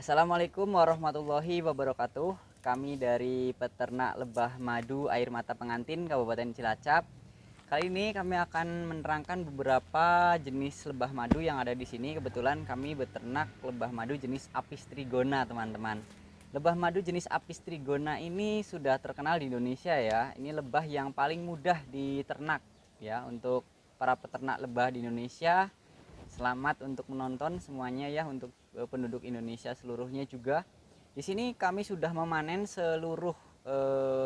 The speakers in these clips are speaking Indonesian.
Assalamualaikum warahmatullahi wabarakatuh. Kami dari Peternak Lebah Madu Air Mata Pengantin Kabupaten Cilacap. Kali ini kami akan menerangkan beberapa jenis lebah madu yang ada di sini. Kebetulan kami beternak lebah madu jenis Apis trigona, teman-teman. Lebah madu jenis Apis trigona ini sudah terkenal di Indonesia ya. Ini lebah yang paling mudah diternak ya untuk para peternak lebah di Indonesia. Selamat untuk menonton semuanya ya, untuk penduduk Indonesia seluruhnya juga. Di sini kami sudah memanen seluruh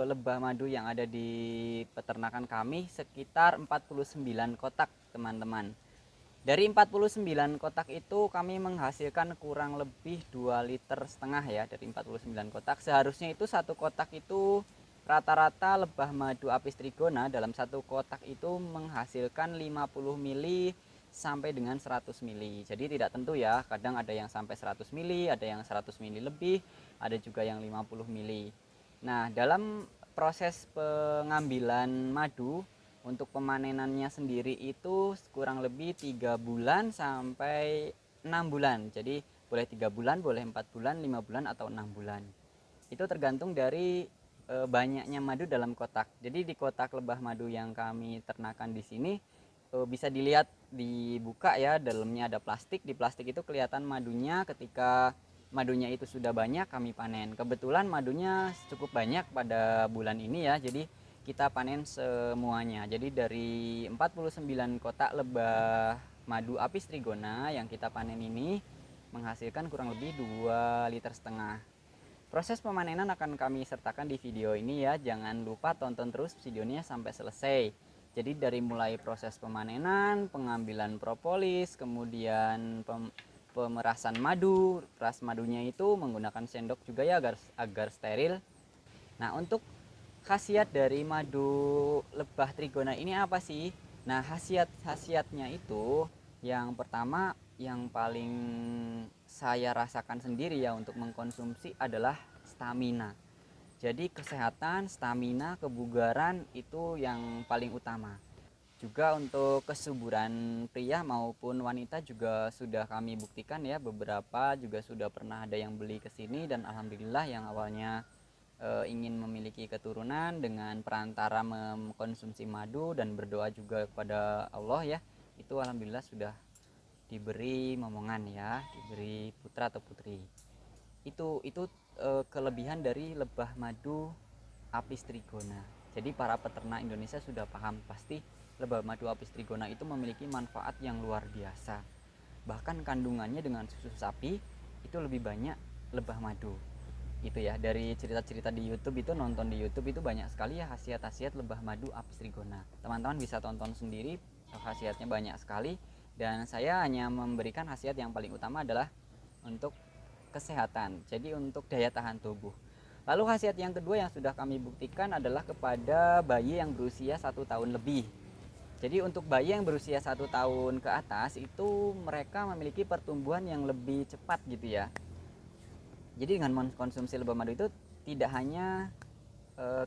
lebah madu yang ada di peternakan kami, sekitar 49 kotak, teman-teman. Dari 49 kotak itu kami menghasilkan kurang lebih 2,5 liter ya dari 49 kotak. Seharusnya itu satu kotak itu rata-rata lebah madu Apis trigona dalam satu kotak itu menghasilkan 50 mili sampai dengan 100 mili. Jadi tidak tentu ya, kadang ada yang sampai 100 mili, ada yang 100 mili lebih, ada juga yang 50 mili. Nah, dalam proses pengambilan madu untuk pemanenannya sendiri itu kurang lebih 3 bulan sampai 6 bulan. Jadi boleh 3 bulan, boleh 4 bulan, 5 bulan atau 6 bulan. Itu tergantung dari banyaknya madu dalam kotak. Jadi di kotak lebah madu yang kami ternakan di sini bisa dilihat, dibuka ya, dalamnya ada plastik. Di plastik itu kelihatan madunya. Ketika madunya itu sudah banyak kami panen. Kebetulan madunya cukup banyak pada bulan ini ya. Jadi kita panen semuanya. Jadi dari 49 kotak lebah madu Apis trigona yang kita panen ini menghasilkan kurang lebih 2,5 liter. Proses pemanenan akan kami sertakan di video ini ya. Jangan lupa tonton terus videonya sampai selesai. Jadi dari mulai proses pemanenan, pengambilan propolis, kemudian pemerasan madu. Peras madunya itu menggunakan sendok juga ya, agar steril. Nah, untuk khasiat dari madu lebah trigona ini apa sih? Nah, khasiatnya itu yang pertama, yang paling saya rasakan sendiri ya untuk mengkonsumsi adalah stamina. Jadi kesehatan, stamina, kebugaran itu yang paling utama. Juga untuk kesuburan pria maupun wanita juga sudah kami buktikan ya, beberapa juga sudah pernah ada yang beli ke sini dan alhamdulillah yang awalnya ingin memiliki keturunan dengan perantara mengkonsumsi madu dan berdoa juga kepada Allah ya, itu alhamdulillah sudah diberi momongan ya, diberi putra atau putri. Itu kelebihan dari lebah madu Apis trigona. Jadi para peternak Indonesia sudah paham pasti lebah madu Apis trigona itu memiliki manfaat yang luar biasa. Bahkan kandungannya dengan susu sapi itu lebih banyak lebah madu. Itu ya, dari cerita-cerita di YouTube itu, nonton di YouTube itu banyak sekali ya khasiat-khasiat lebah madu Apis trigona. Teman-teman bisa tonton sendiri, khasiatnya banyak sekali, dan saya hanya memberikan khasiat yang paling utama adalah untuk kesehatan. Jadi untuk daya tahan tubuh. Lalu khasiat yang kedua yang sudah kami buktikan adalah kepada bayi yang berusia 1 tahun lebih. Jadi untuk bayi yang berusia 1 tahun ke atas itu mereka memiliki pertumbuhan yang lebih cepat gitu ya. Jadi dengan mengkonsumsi lebah madu itu tidak hanya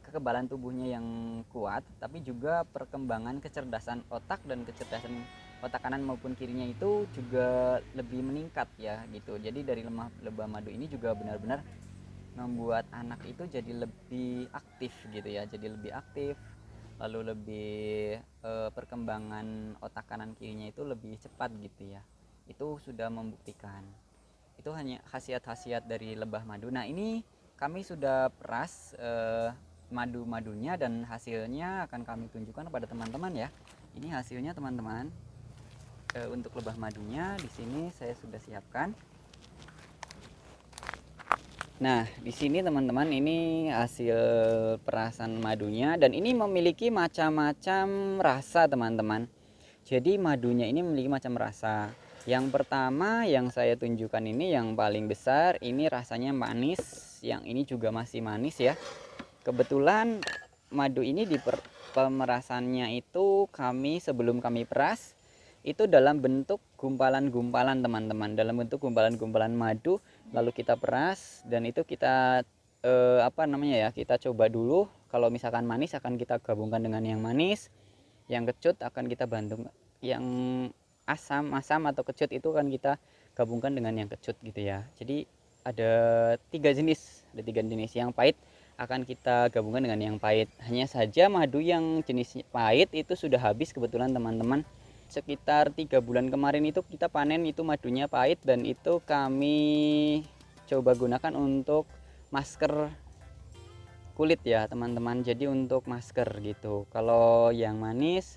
kekebalan tubuhnya yang kuat, tapi juga perkembangan kecerdasan otak dan kecerdasan otak kanan maupun kirinya itu juga lebih meningkat ya gitu. Jadi dari lebah madu ini juga benar-benar membuat anak itu jadi lebih aktif gitu ya, jadi lebih aktif, lalu lebih perkembangan otak kanan kirinya itu lebih cepat gitu ya. Itu sudah membuktikan. Itu hanya khasiat-khasiat dari lebah madu. Nah, ini kami sudah peras madu-madunya dan hasilnya akan kami tunjukkan kepada teman-teman ya. Ini hasilnya teman-teman. Untuk lebah madunya di sini saya sudah siapkan. Nah, di sini teman-teman ini hasil perasan madunya dan ini memiliki macam-macam rasa, teman-teman. Jadi madunya ini memiliki macam rasa. Yang pertama yang saya tunjukkan ini yang paling besar, ini rasanya manis. Yang ini juga masih manis ya. Kebetulan madu ini di pemerasannya itu kami sebelum kami peras itu dalam bentuk gumpalan-gumpalan, teman-teman. Dalam bentuk gumpalan-gumpalan madu lalu kita peras dan itu kita kita coba dulu. Kalau misalkan manis akan kita gabungkan dengan yang manis, yang kecut akan kita bantu, yang asam atau kecut itu kan kita gabungkan dengan yang kecut gitu ya. Jadi ada tiga jenis. Ada tiga jenis. Yang pahit akan kita gabungkan dengan yang pahit. Hanya saja madu yang jenis pahit itu sudah habis kebetulan teman-teman. Sekitar 3 bulan kemarin itu kita panen itu madunya pahit, dan itu kami coba gunakan untuk masker kulit ya teman-teman. Jadi untuk masker gitu. Kalau yang manis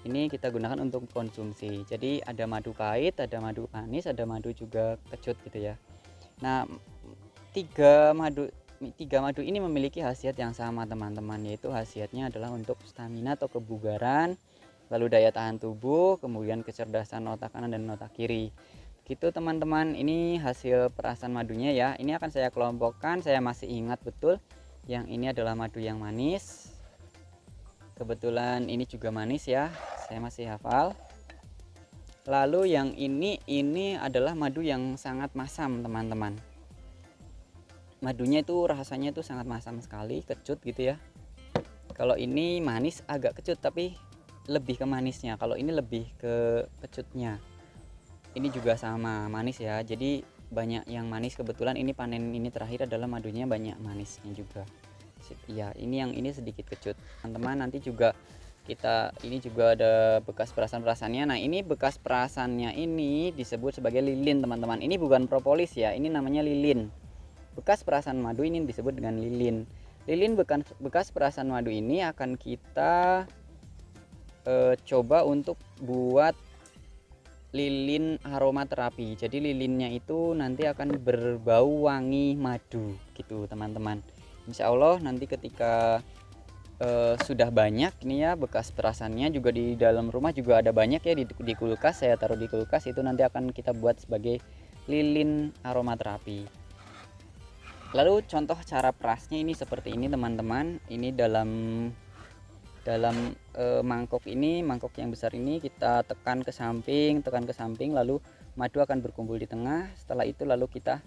ini kita gunakan untuk konsumsi. Jadi ada madu pahit, ada madu manis, ada madu juga kecut gitu ya. Nah, tiga madu ini memiliki khasiat yang sama teman-teman, yaitu khasiatnya adalah untuk stamina atau kebugaran, lalu daya tahan tubuh, kemudian kecerdasan otak kanan dan otak kiri. Gitu teman-teman, ini hasil perasan madunya ya. Ini akan saya kelompokkan. Saya masih ingat betul, yang ini adalah madu yang manis. Kebetulan ini juga manis ya, saya masih hafal. Lalu yang ini adalah madu yang sangat masam teman-teman. Madunya itu rasanya itu sangat masam sekali, kecut gitu ya. Kalau ini manis, agak kecut tapi lebih ke manisnya. Kalau ini lebih ke kecutnya. Ini juga sama manis ya. Jadi banyak yang manis. Kebetulan ini panen ini terakhir adalah madunya banyak manisnya juga. Ya, ini yang ini sedikit kecut. Teman-teman, nanti juga ini juga ada bekas perasan-perasannya. Nah, ini bekas perasannya ini disebut sebagai lilin teman-teman. Ini bukan propolis ya, ini namanya lilin. Bekas perasan madu ini disebut dengan lilin. Lilin bekas perasan madu ini akan kita coba untuk buat lilin aromaterapi. Jadi lilinnya itu nanti akan berbau wangi madu gitu teman-teman. Insya Allah nanti ketika sudah banyak ini ya bekas perasannya, juga di dalam rumah juga ada banyak ya di kulkas. Saya taruh di kulkas, itu nanti akan kita buat sebagai lilin aromaterapi. Lalu contoh cara perasnya ini seperti ini teman-teman. Ini dalam mangkok ini, mangkok yang besar ini kita tekan ke samping, lalu madu akan berkumpul di tengah. Setelah itu lalu kita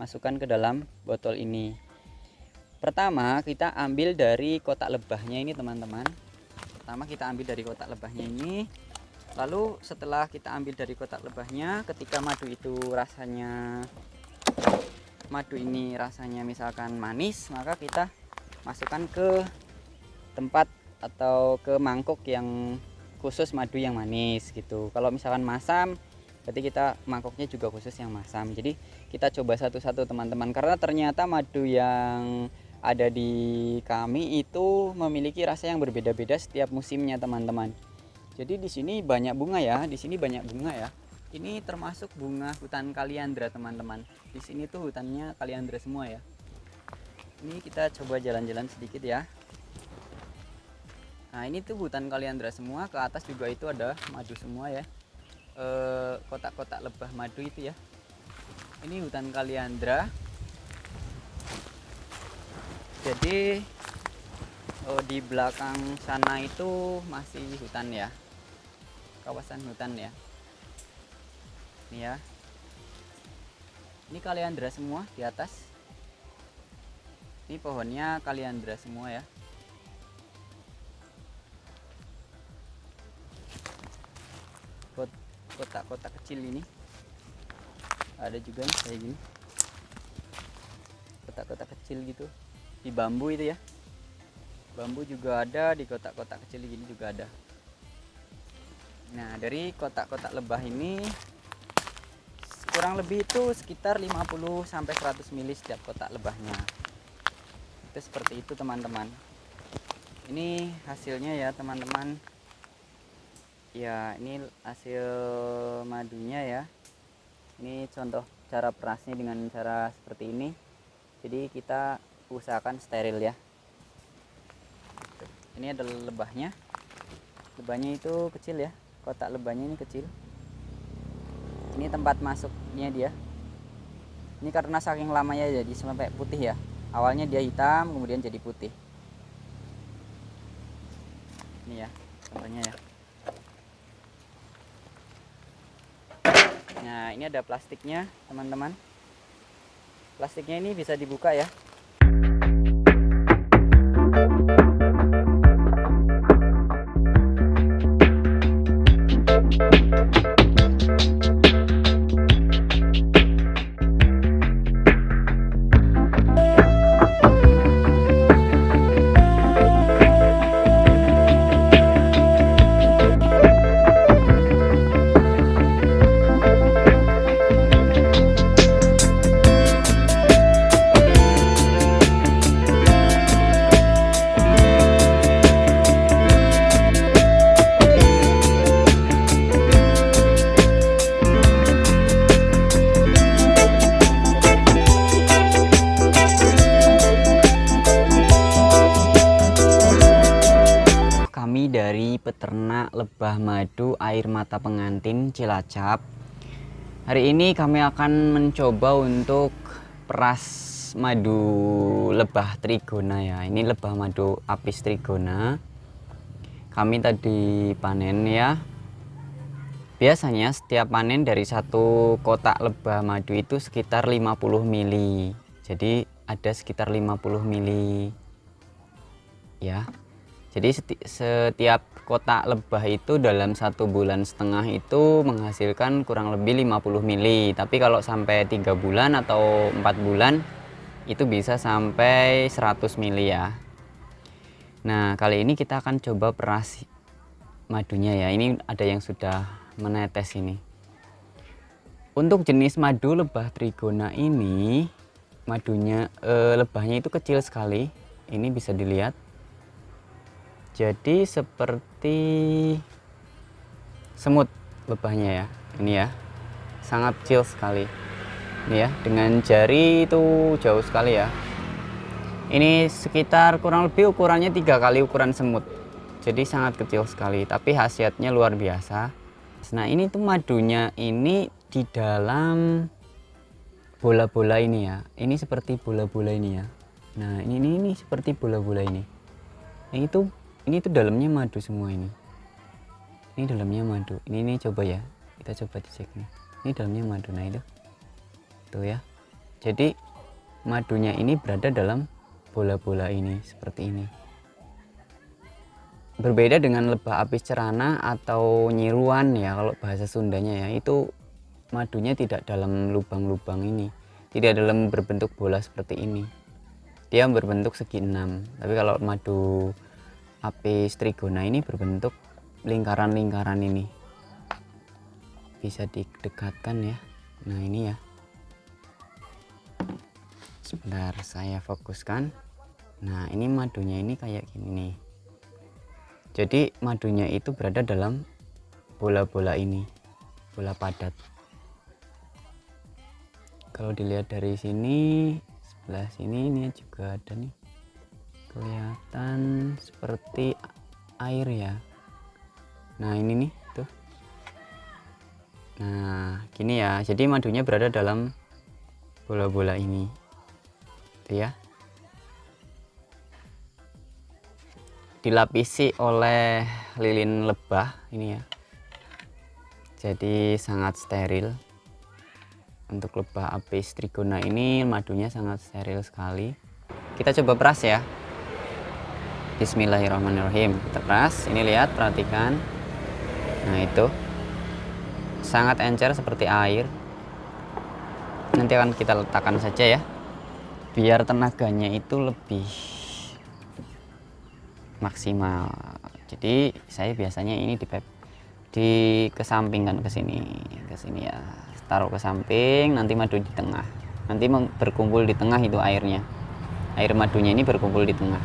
masukkan ke dalam botol ini. Pertama kita ambil dari kotak lebahnya ini teman-teman. Lalu setelah kita ambil dari kotak lebahnya, ketika madu ini rasanya misalkan manis, maka kita masukkan ke tempat atau ke mangkok yang khusus madu yang manis gitu. Kalau misalkan masam, berarti kita mangkoknya juga khusus yang masam. Jadi kita coba satu-satu teman-teman, karena ternyata madu yang ada di kami itu memiliki rasa yang berbeda-beda setiap musimnya teman-teman. Jadi di sini banyak bunga ya, Ini termasuk bunga hutan kaliandra teman-teman. Di sini tuh hutannya kaliandra semua ya. Ini kita coba jalan-jalan sedikit ya. Nah, ini tuh hutan kaliandra semua. Ke atas juga itu ada madu semua ya. Kotak-kotak lebah madu itu ya. Ini hutan kaliandra. Jadi di belakang sana itu masih hutan ya, kawasan hutan ya. Ini ya, ini kaliandra semua di atas. Ini pohonnya kaliandra semua ya. Kotak-kotak kecil ini ada juga nih kayak gini, kotak-kotak kecil gitu. Di bambu itu ya, bambu juga ada, di kotak-kotak kecil gini juga ada. Nah, dari kotak-kotak lebah ini kurang lebih itu sekitar 50 sampai 100 ml setiap kotak lebahnya. Itu seperti itu teman-teman. Ini hasilnya ya teman-teman. Ya, ini hasil madunya ya. Ini contoh cara perasnya dengan cara seperti ini. Jadi kita usahakan steril ya. Ini adalah lebahnya itu kecil ya, kotak lebahnya ini kecil. Ini tempat masuknya dia. Ini karena saking lamanya jadi sampai putih ya. Awalnya dia hitam kemudian jadi putih. Ini ya contohnya ya. Nah, ini ada plastiknya teman-teman. Plastiknya ini bisa dibuka ya. Lebah Madu Air Mata Pengantin Cilacap. Hari ini kami akan mencoba untuk peras madu lebah trigona ya. Ini lebah madu apis trigona. Kami tadi panen ya. Biasanya setiap panen dari satu kotak lebah madu itu sekitar 50 mili. Jadi ada sekitar 50 mili ya. Jadi setiap kotak lebah itu dalam 1,5 bulan itu menghasilkan kurang lebih 50 mili. Tapi kalau sampai 3 bulan atau 4 bulan itu bisa sampai 100 mili ya. Nah, kali ini kita akan coba peras madunya ya. Ini ada yang sudah menetes ini. Untuk jenis madu lebah trigona ini madunya lebahnya itu kecil sekali. Ini bisa dilihat. Jadi seperti semut lebahnya ya. Ini ya. Sangat kecil sekali. Ini ya, dengan jari itu jauh sekali ya. Ini sekitar kurang lebih ukurannya 3 kali ukuran semut. Jadi sangat kecil sekali, tapi khasiatnya luar biasa. Nah, ini tuh madunya ini di dalam bola-bola ini ya. Ini seperti bola-bola ini ya. Nah, ini seperti bola-bola ini. Ini tuh dalamnya madu semua ini. Ini dalamnya madu. Ini coba ya. Kita coba dicek nih. Ini dalamnya madu. Nah, itu. Tuh ya. Jadi madunya ini berada dalam bola-bola ini seperti ini. Berbeda dengan lebah apis cerana atau nyiruan ya, kalau bahasa Sundanya ya, itu madunya tidak dalam lubang-lubang ini, tidak dalam berbentuk bola seperti ini, dia berbentuk segi 6. Tapi kalau madu apis trigona ini berbentuk lingkaran-lingkaran ini. Bisa didekatkan ya. Nah, ini ya, sebentar saya fokuskan. Nah, ini madunya ini kayak gini nih. Jadi madunya itu berada dalam bola-bola ini, bola padat. Kalau dilihat dari sini, sebelah sini ini juga ada nih, kelihatan seperti air ya. Nah, ini nih tuh. Nah, gini ya. Jadi madunya berada dalam bola-bola ini, tuh ya. Dilapisi oleh lilin lebah ini ya. Jadi sangat steril. Untuk lebah apis trigona ini madunya sangat steril sekali. Kita coba peras ya. Bismillahirrahmanirrahim. Kita peras. Ini lihat, perhatikan. Nah, itu sangat encer seperti air. Nanti akan kita letakkan saja ya, biar tenaganya itu lebih maksimal. Jadi saya biasanya ini dikesampingkan ke sini ya, taruh ke samping, nanti madu di tengah, nanti berkumpul di tengah itu airnya, air madunya ini berkumpul di tengah.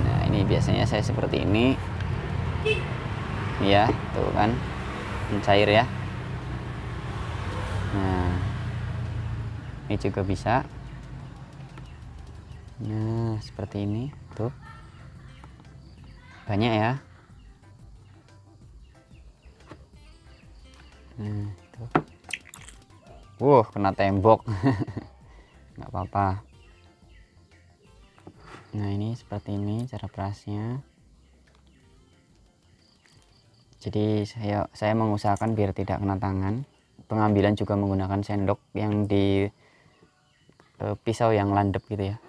Nah, ini biasanya saya seperti ini ya, tuh kan mencair ya. Nah, ini juga bisa. Nah, seperti ini tuh, banyak ya. Nah, tuh, kena tembok. Nggak apa-apa. Nah, ini seperti ini cara perasnya. Jadi saya mengusahakan biar tidak kena tangan. Pengambilan juga menggunakan sendok yang di pisau yang landep gitu ya.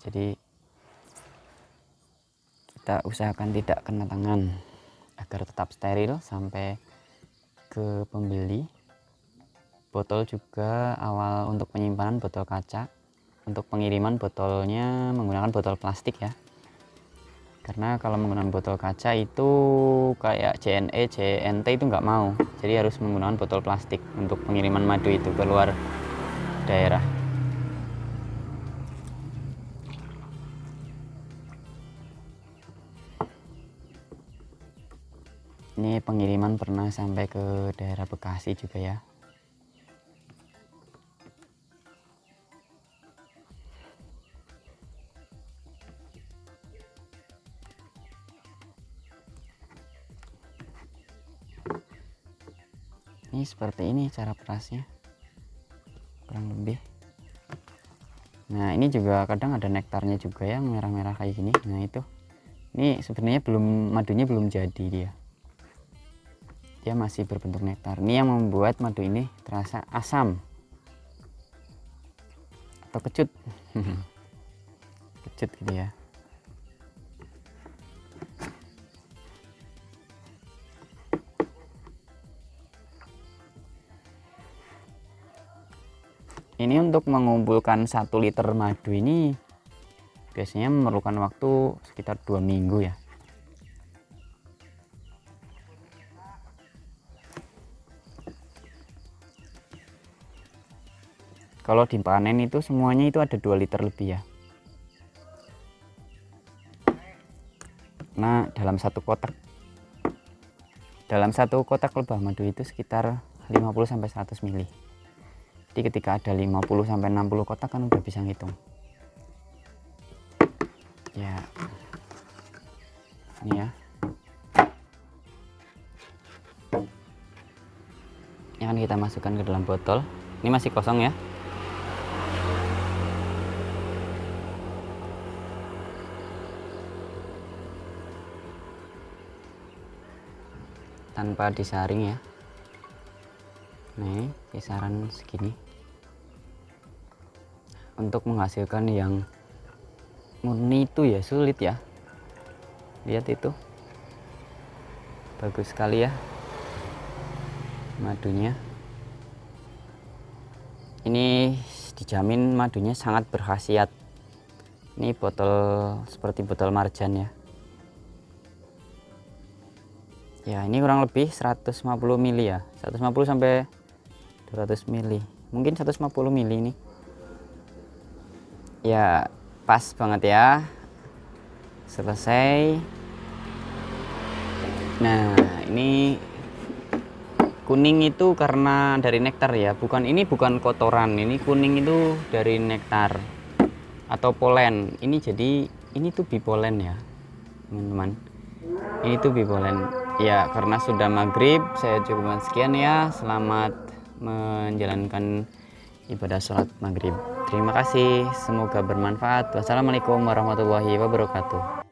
Jadi kita usahakan tidak kena tangan agar tetap steril sampai ke pembeli. Botol juga awal untuk penyimpanan botol kaca. Untuk pengiriman botolnya menggunakan botol plastik ya. Karena kalau menggunakan botol kaca itu kayak JNE, JNT itu nggak mau. Jadi harus menggunakan botol plastik untuk pengiriman madu itu ke luar daerah. Ini pengiriman pernah sampai ke daerah Bekasi juga ya. Ini seperti ini cara perasnya, kurang lebih. Nah ini juga kadang ada nektarnya juga yang merah-merah kayak gini. Nah itu, ini sebenarnya madunya belum jadi, dia masih berbentuk nektar. Ini yang membuat madu ini terasa asam atau kecut. Kecut gitu ya. Ini untuk mengumpulkan 1 liter madu ini biasanya memerlukan waktu sekitar 2 minggu ya. Kalau dipanen itu semuanya itu ada 2 liter lebih ya. Nah dalam satu kotak lebah madu itu sekitar 50-100 ml. Jadi ketika ada 50-60 kotak kan udah bisa ngitung ya. Ini ya, ini akan kita masukkan ke dalam botol. Ini masih kosong ya. Tanpa disaring ya. Nih kisaran segini. Untuk menghasilkan yang murni itu ya sulit ya. Lihat itu, bagus sekali ya madunya. Ini dijamin madunya sangat berkhasiat. Ini botol seperti botol marjan ya. Ya ini kurang lebih 150 ml ya, 150 sampai 200 ml, mungkin 150 ml ini ya, pas banget ya. Selesai. Nah ini kuning itu karena dari nektar ya, ini bukan kotoran. Ini kuning itu dari nektar atau polen. Ini jadi ini tuh bipolen ya teman-teman, ini tuh bipolen ya. Karena sudah maghrib, saya cukupkan sekian ya. Selamat menjalankan ibadah sholat maghrib. Terima kasih, semoga bermanfaat. Wassalamualaikum warahmatullahi wabarakatuh.